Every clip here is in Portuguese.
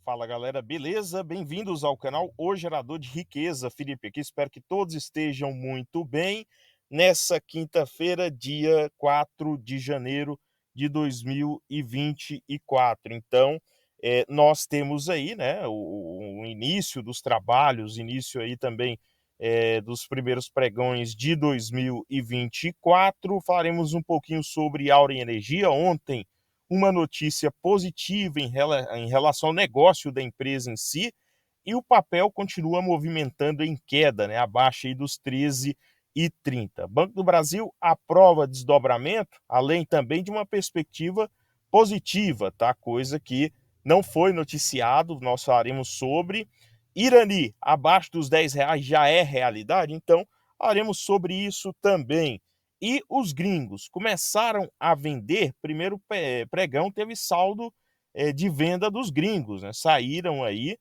Fala galera, beleza? Bem-vindos ao canal O Gerador de Riqueza. Felipe aqui, espero que todos estejam muito bem nessa quinta-feira, dia 4 de janeiro de 2024. Então, nós temos aí, né, o início dos trabalhos, início aí também dos primeiros pregões de 2024. Falaremos um pouquinho sobre Auren Energia. Ontem, uma notícia positiva em relação ao negócio da empresa em si, e o papel continua movimentando em queda, né, abaixo aí dos 13,30. Banco do Brasil aprova desdobramento, além também de uma perspectiva positiva, tá? Coisa que não foi noticiado, nós falaremos sobre. Irani, abaixo dos R$ 10 já é realidade, então falaremos sobre isso também. E os gringos começaram a vender, primeiro pregão teve saldo de venda dos gringos, né? Saíram aí,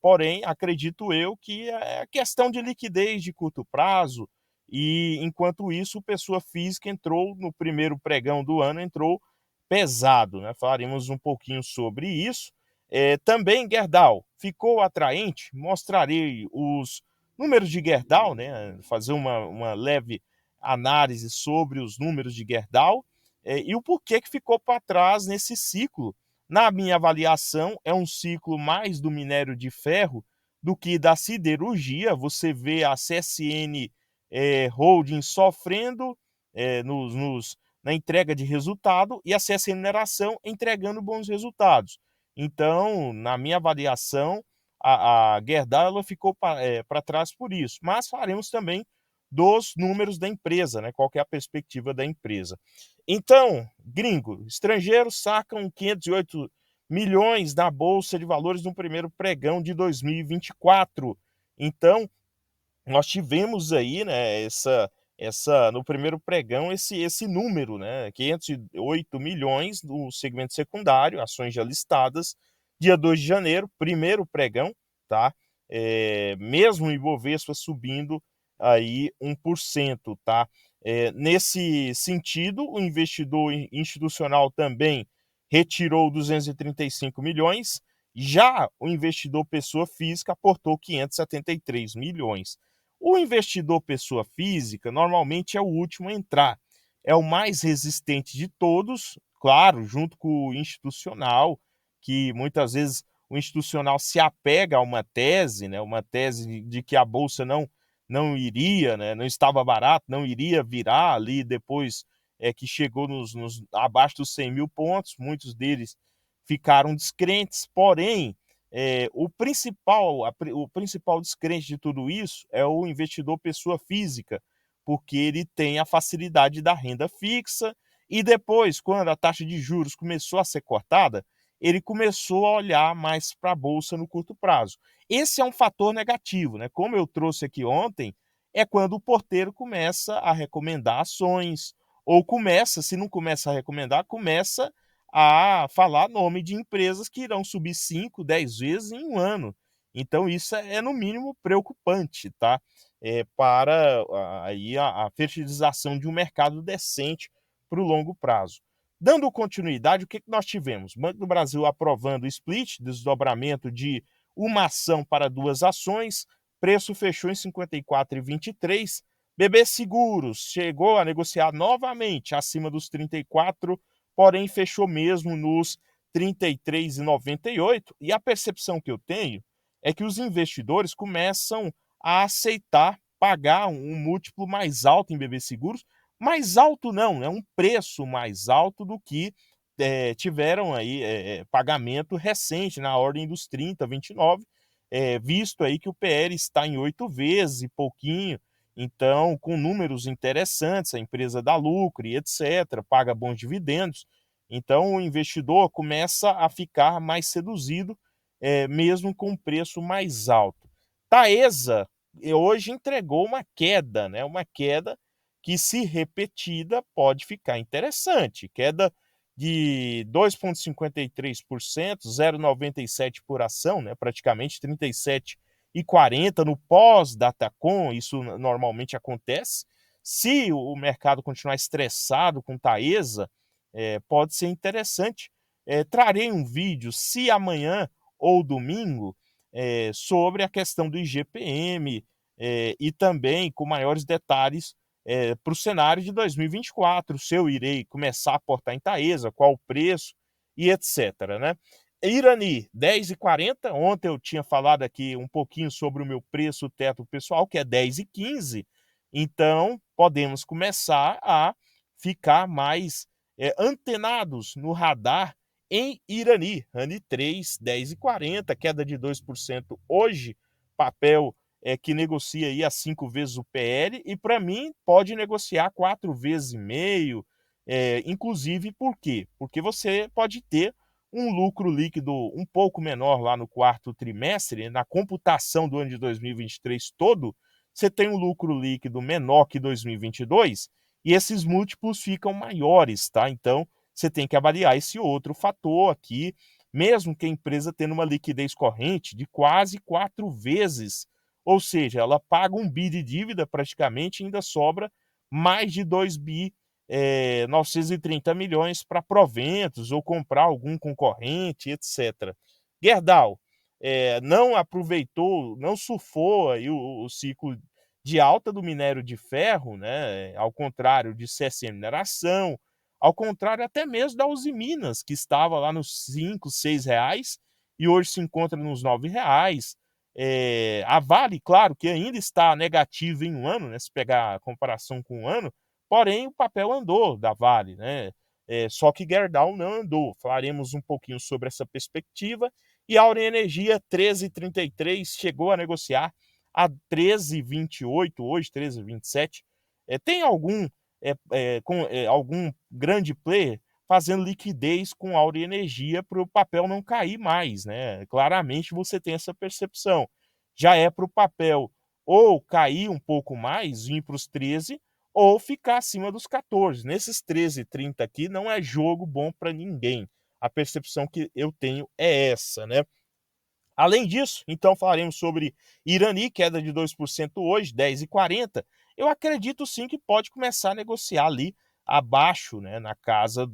porém, acredito eu que é questão de liquidez de curto prazo, e enquanto isso, pessoa física entrou no primeiro pregão do ano, entrou pesado, né? Falaremos um pouquinho sobre isso. Também Gerdau ficou atraente, mostrarei os números de Gerdau, né? Fazer uma leve análise sobre os números de Gerdau e o porquê que ficou para trás nesse ciclo. Na minha avaliação, é um ciclo mais do minério de ferro do que da siderurgia. Você vê a CSN Holding sofrendo na entrega de resultado e a CSN Mineração entregando bons resultados. Então, na minha avaliação, a Gerdau ela ficou para trás por isso. Mas faremos também dos números da empresa, né? Qual que é a perspectiva da empresa. Então, gringo, estrangeiros sacam 508 milhões na Bolsa de Valores no primeiro pregão de 2024. Então, nós tivemos aí, né, no primeiro pregão, esse número, né, 508 milhões no segmento secundário, ações já listadas, dia 2 de janeiro, primeiro pregão, tá? Mesmo o Ibovespa subindo aí 1%, tá? Nesse sentido, o investidor institucional também retirou 235 milhões, já o investidor pessoa física aportou 573 milhões. O investidor pessoa física normalmente é o último a entrar, é o mais resistente de todos, claro, junto com o institucional, que muitas vezes o institucional se apega a uma tese, né, uma tese de que a bolsa não iria, né, não estava barato, não iria virar ali depois que chegou abaixo dos 100 mil pontos, muitos deles ficaram descrentes, porém o principal descrente de tudo isso é o investidor pessoa física, porque ele tem a facilidade da renda fixa e depois, quando a taxa de juros começou a ser cortada, ele começou a olhar mais para a bolsa no curto prazo. Esse é um fator negativo, né? Como eu trouxe aqui ontem, é quando o porteiro começa a recomendar ações, ou começa, se não começa a recomendar, começa a falar nome de empresas que irão subir 5, 10 vezes em um ano. Então isso é no mínimo preocupante, tá? Para aí a fertilização de um mercado decente para o longo prazo. Dando continuidade, o que nós tivemos? Banco do Brasil aprovando o split, desdobramento de uma ação para duas ações, preço fechou em 54,23. BB Seguros chegou a negociar novamente acima dos 34, porém fechou mesmo nos 33,98. E a percepção que eu tenho é que os investidores começam a aceitar pagar um múltiplo mais alto em BB Seguros, mais alto não, é um preço mais alto do que tiveram aí pagamento recente na ordem dos 30, 29, visto aí que o PL está em 8 vezes e pouquinho, então com números interessantes, a empresa dá lucro e etc, paga bons dividendos, então o investidor começa a ficar mais seduzido, mesmo com um preço mais alto. Taesa hoje entregou uma queda, né? Uma queda que, se repetida, pode ficar interessante. Queda de 2,53%, 0,97 por ação, né? Praticamente 37,40 no pós-Datacom, isso normalmente acontece. Se o mercado continuar estressado com Taesa, pode ser interessante. Trarei um vídeo, se amanhã ou domingo, sobre a questão do IGPM, e também com maiores detalhes para o cenário de 2024, se eu irei começar a aportar em Taesa, qual o preço e etc, né. Irani, 10,40. Ontem eu tinha falado aqui um pouquinho sobre o meu preço teto pessoal, que é 10,15. Então, podemos começar a ficar mais antenados no radar em Irani. Rani 3, 10,40, queda de 2% hoje. Papel que negocia aí a 5 vezes o PL, e para mim pode negociar 4 vezes e meio. Inclusive, por quê? Porque você pode ter um lucro líquido um pouco menor lá no quarto trimestre, na computação do ano de 2023 todo, você tem um lucro líquido menor que 2022 e esses múltiplos ficam maiores, tá? Então, você tem que avaliar esse outro fator aqui, mesmo que a empresa tenha uma liquidez corrente de quase 4 vezes, ou seja, ela paga 1 bi de dívida praticamente e ainda sobra mais de 2 bi 930 milhões para proventos ou comprar algum concorrente, etc. Gerdau não aproveitou, não surfou aí o ciclo de alta do minério de ferro, né, ao contrário de CSN Mineração, ao contrário até mesmo da Uzi Minas, que estava lá nos 5, 6 reais e hoje se encontra nos 9 reais. A Vale, claro, que ainda está negativa em um ano, né, se pegar a comparação com um ano, porém o papel andou da Vale, né? Só que Gerdau não andou. Falaremos um pouquinho sobre essa perspectiva. E a Auren Energia 13,33 chegou a negociar a 13,28 hoje, 13,27. Tem algum grande player fazendo liquidez com a Auren Energia para o papel não cair mais, né? Claramente você tem essa percepção. Já é para o papel ou cair um pouco mais, vir para os 13, ou ficar acima dos 14. Nesses 13,30 aqui não é jogo bom para ninguém. A percepção que eu tenho é essa, né? Além disso, então falaremos sobre Irani, queda de 2% hoje, 10,40. Eu acredito sim que pode começar a negociar ali abaixo, né, na casa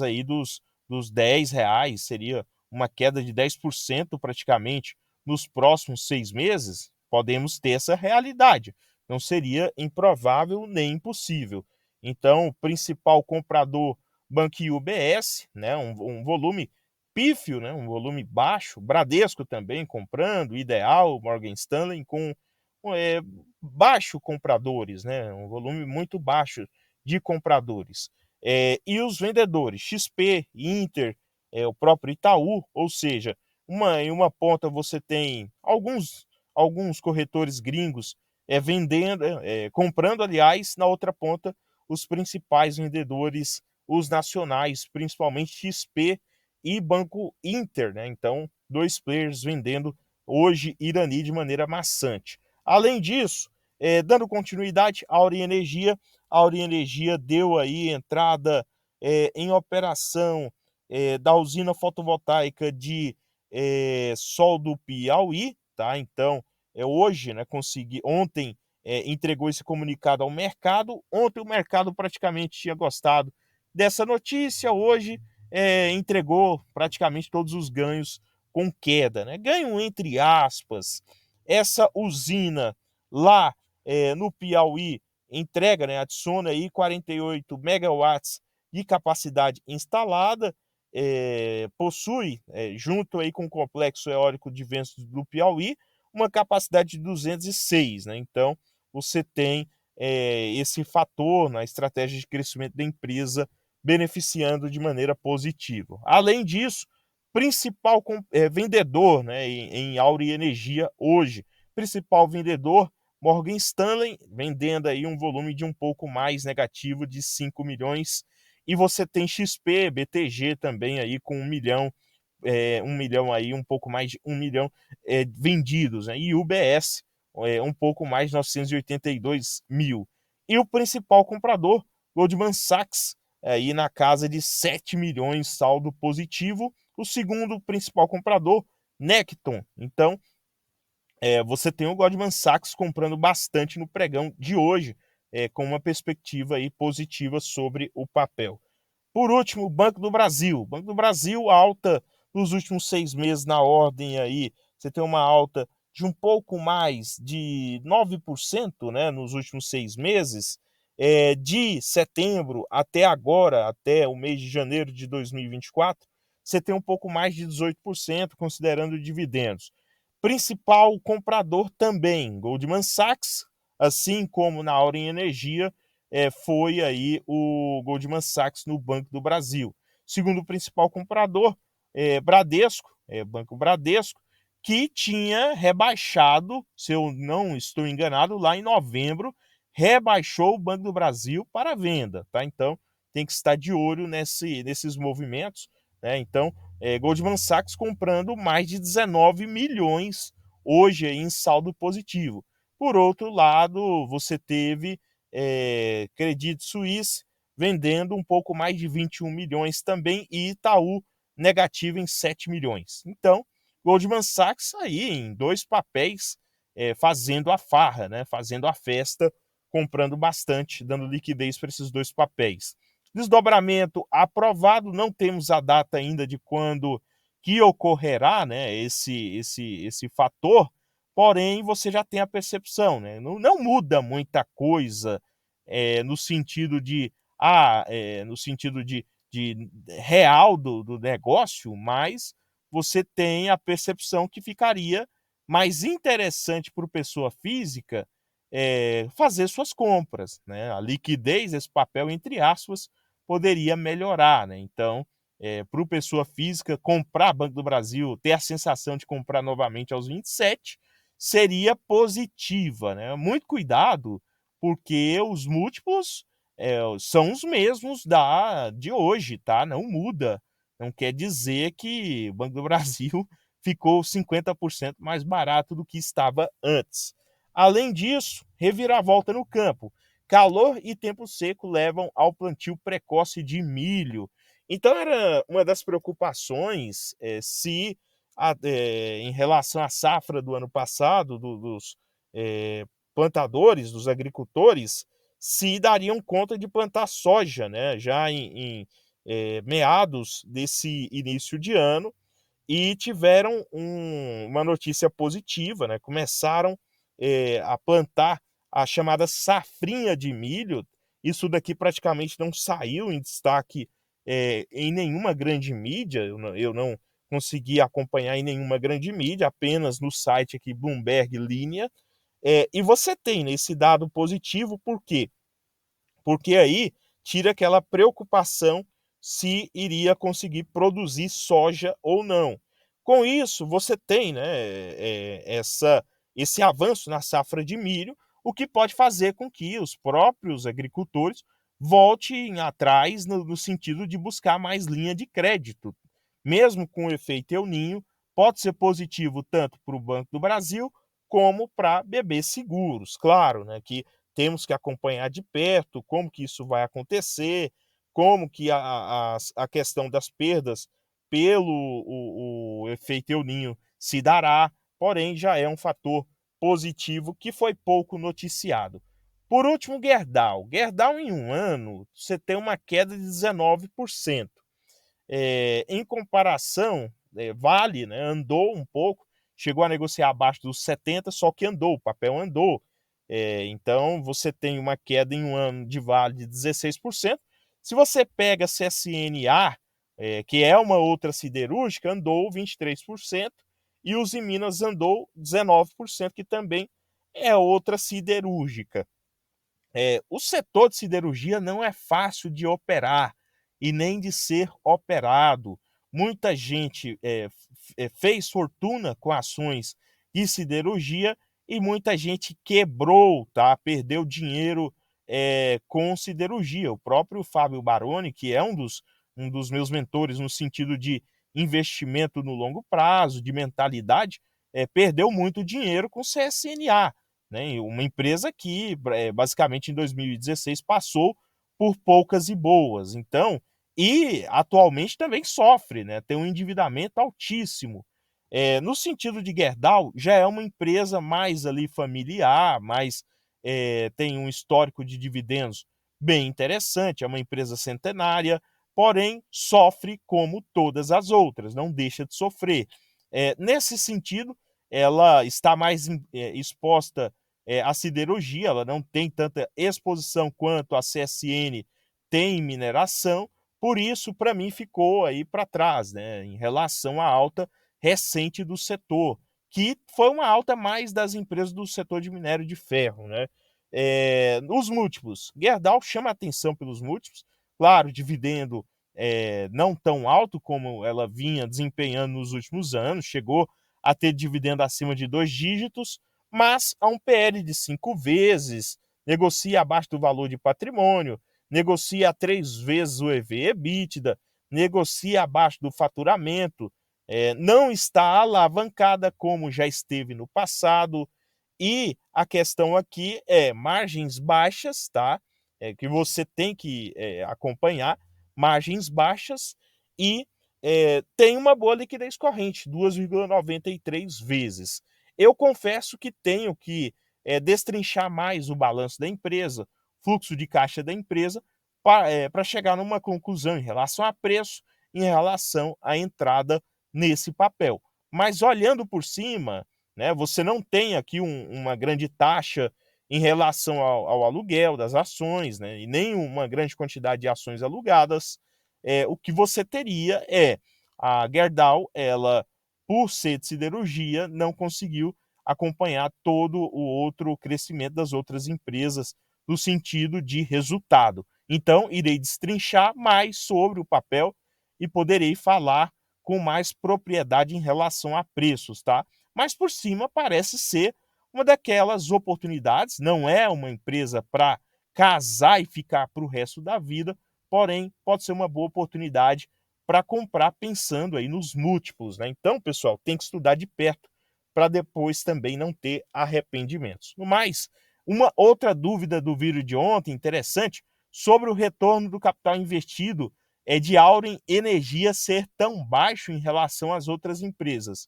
aí dos 10 reais, seria uma queda de 10% praticamente nos próximos 6 meses. Podemos ter essa realidade, não seria improvável nem impossível. Então, o principal comprador, Banco UBS, né, um volume pífio, né, um volume baixo, Bradesco também comprando, Ideal, Morgan Stanley com é, baixo compradores, né, um volume muito baixo de compradores. E os vendedores, XP, Inter, o próprio Itaú, ou seja, em uma ponta você tem alguns corretores gringos vendendo, comprando, aliás, na outra ponta os principais vendedores, os nacionais, principalmente XP e Banco Inter, né? Então, 2 players vendendo hoje Irani de maneira maçante. Além disso, dando continuidade à Auren Energia, a Auren Energia deu aí entrada em operação da usina fotovoltaica de Sol do Piauí, tá? Então, hoje, né, ontem entregou esse comunicado ao mercado. Ontem o mercado praticamente tinha gostado dessa notícia, hoje entregou praticamente todos os ganhos com queda, né? Ganho entre aspas. Essa usina lá no Piauí entrega, né, adiciona aí 48 megawatts de capacidade instalada, possui, junto aí com o complexo eólico de Ventos do Piauí, uma capacidade de 206, né? Então, você tem esse fator na estratégia de crescimento da empresa beneficiando de maneira positiva. Além disso, principal vendedor, né, em Auren Energia hoje, principal vendedor, Morgan Stanley, vendendo aí um volume de um pouco mais negativo de 5 milhões. E você tem XP, BTG também aí com 1 milhão, 1 milhão aí, um pouco mais de 1 milhão vendidos, né? E UBS, um pouco mais de 982 mil. E o principal comprador, Goldman Sachs, aí na casa de 7 milhões saldo positivo. O segundo principal comprador, Necton. Então, você tem o Goldman Sachs comprando bastante no pregão de hoje, com uma perspectiva aí positiva sobre o papel. Por último, Banco do Brasil. Banco do Brasil, alta nos últimos 6 meses na ordem aí, você tem uma alta de um pouco mais de 9%, né, nos últimos 6 meses, de setembro até agora, até o mês de janeiro de 2024, você tem um pouco mais de 18%, considerando dividendos. Principal comprador também, Goldman Sachs, assim como na Auren Energia, foi aí o Goldman Sachs no Banco do Brasil. Segundo principal comprador, Bradesco, Banco Bradesco, que tinha rebaixado, se eu não estou enganado, lá em novembro, rebaixou o Banco do Brasil para venda, tá? Então, tem que estar de olho nesses movimentos, né? Então, Goldman Sachs comprando mais de 19 milhões hoje em saldo positivo. Por outro lado, você teve Credit Suisse vendendo um pouco mais de 21 milhões também e Itaú negativo em 7 milhões. Então, Goldman Sachs aí em dois papéis fazendo a farra, né? Fazendo a festa, comprando bastante, dando liquidez para esses dois papéis. Desdobramento aprovado, não temos a data ainda de quando que ocorrerá, né, esse fator, porém você já tem a percepção, né? Não muda muita coisa no sentido de no sentido de real do negócio, mas você tem a percepção que ficaria mais interessante para a pessoa física fazer suas compras, né? A liquidez, esse papel, entre aspas, poderia melhorar, né? Então, para a pessoa física comprar Banco do Brasil, ter a sensação de comprar novamente aos 27, seria positiva, né? Muito cuidado, porque os múltiplos são os mesmos de hoje, tá? Não muda. Não quer dizer que o Banco do Brasil ficou 50% mais barato do que estava antes. Além disso, reviravolta no campo. Calor e tempo seco levam ao plantio precoce de milho. Então era uma das preocupações se em relação à safra do ano passado dos plantadores, dos agricultores, se dariam conta de plantar soja, né, já em meados desse início de ano, e tiveram uma notícia positiva, né? Começaram a plantar a chamada safrinha de milho. Isso daqui praticamente não saiu em destaque em nenhuma grande mídia, eu não consegui acompanhar em nenhuma grande mídia, apenas no site aqui Bloomberg Linha. E você tem esse dado positivo, por quê? Porque aí tira aquela preocupação se iria conseguir produzir soja ou não. Com isso, você tem, né, esse avanço na safra de milho, o que pode fazer com que os próprios agricultores voltem atrás no sentido de buscar mais linha de crédito. Mesmo com o efeito El Ninho, pode ser positivo tanto para o Banco do Brasil como para BB Seguros. Claro, né, que temos que acompanhar de perto como que isso vai acontecer, como que a questão das perdas pelo o efeito El Ninho se dará, porém já é um fator positivo que foi pouco noticiado. Por último, Gerdau. Gerdau em um ano, você tem uma queda de 19%. Em comparação, Vale, né, andou um pouco, chegou a negociar abaixo dos 70, só que andou, o papel andou. Então, você tem uma queda em um ano de Vale de 16%. Se você pega a CSNA, que é uma outra siderúrgica, andou 23%, e os Minas andou 19%, que também é outra siderúrgica. O setor de siderurgia não é fácil de operar e nem de ser operado. Muita gente fez fortuna com ações de siderurgia e muita gente quebrou, tá? Perdeu dinheiro com siderurgia. O próprio Fábio Baroni, que é um dos meus mentores no sentido de investimento no longo prazo, de mentalidade, perdeu muito dinheiro com CSNA, né? Uma empresa que, basicamente, em 2016 passou por poucas e boas. Então, e atualmente também sofre, né? Tem um endividamento altíssimo. No sentido de Gerdau, já é uma empresa mais ali familiar, mais tem um histórico de dividendos bem interessante, é uma empresa centenária, porém sofre como todas as outras, não deixa de sofrer. Nesse sentido, ela está mais exposta à siderurgia, ela não tem tanta exposição quanto a CSN tem em mineração, por isso, para mim, ficou aí para trás, né, em relação à alta recente do setor, que foi uma alta mais das empresas do setor de minério de ferro, né. Os múltiplos, Gerdau chama atenção pelos múltiplos, claro, dividendo não tão alto como ela vinha desempenhando nos últimos anos, chegou a ter dividendo acima de 2 dígitos, mas a um PL de 5 vezes, negocia abaixo do valor de patrimônio, negocia a 3 vezes o EV/EBITDA, negocia abaixo do faturamento, não está alavancada como já esteve no passado, e a questão aqui é margens baixas, tá? Que você tem que acompanhar, margens baixas e tem uma boa liquidez corrente, 2,93 vezes. Eu confesso que tenho que destrinchar mais o balanço da empresa, fluxo de caixa da empresa, para chegar numa conclusão em relação a preço, em relação à entrada nesse papel. Mas olhando por cima, né, você não tem aqui uma grande taxa em relação ao aluguel das ações, né, e nem uma grande quantidade de ações alugadas. O que você teria é a Gerdau, ela, por ser de siderurgia, não conseguiu acompanhar todo o outro crescimento das outras empresas no sentido de resultado. Então, irei destrinchar mais sobre o papel e poderei falar com mais propriedade em relação a preços, tá? Mas por cima parece ser uma daquelas oportunidades, não é uma empresa para casar e ficar para o resto da vida, porém pode ser uma boa oportunidade para comprar pensando aí nos múltiplos, né? Então, pessoal, tem que estudar de perto para depois também não ter arrependimentos. No mais, uma outra dúvida do vídeo de ontem, interessante, sobre o retorno do capital investido de Auren Energia ser tão baixo em relação às outras empresas.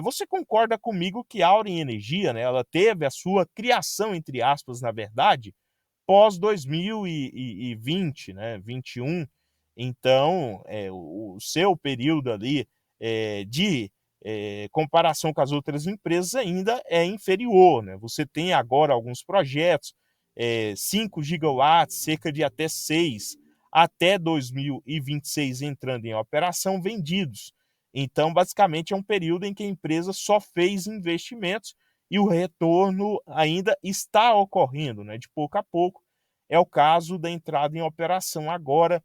Você concorda comigo que a Auren Energia, né, ela teve a sua criação, entre aspas, na verdade, pós 2020, né, 21. Então, o seu período ali de comparação com as outras empresas ainda é inferior, né? Você tem agora alguns projetos, 5 gigawatts, cerca de até 6, até 2026 entrando em operação, vendidos. Então, basicamente, é um período em que a empresa só fez investimentos e o retorno ainda está ocorrendo, né, de pouco a pouco. É o caso da entrada em operação agora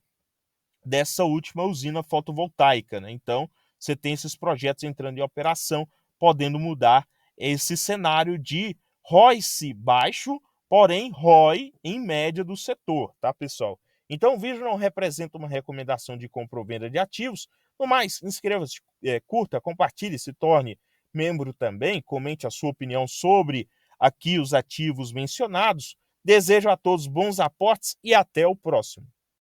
dessa última usina fotovoltaica, né? Então, você tem esses projetos entrando em operação, podendo mudar esse cenário de ROIC baixo, porém ROI em média do setor, tá, pessoal? Então, o vídeo não representa uma recomendação de compra ou venda de ativos. No mais, inscreva-se, curta, compartilhe, se torne membro também, comente a sua opinião sobre aqui os ativos mencionados. Desejo a todos bons aportes e até o próximo.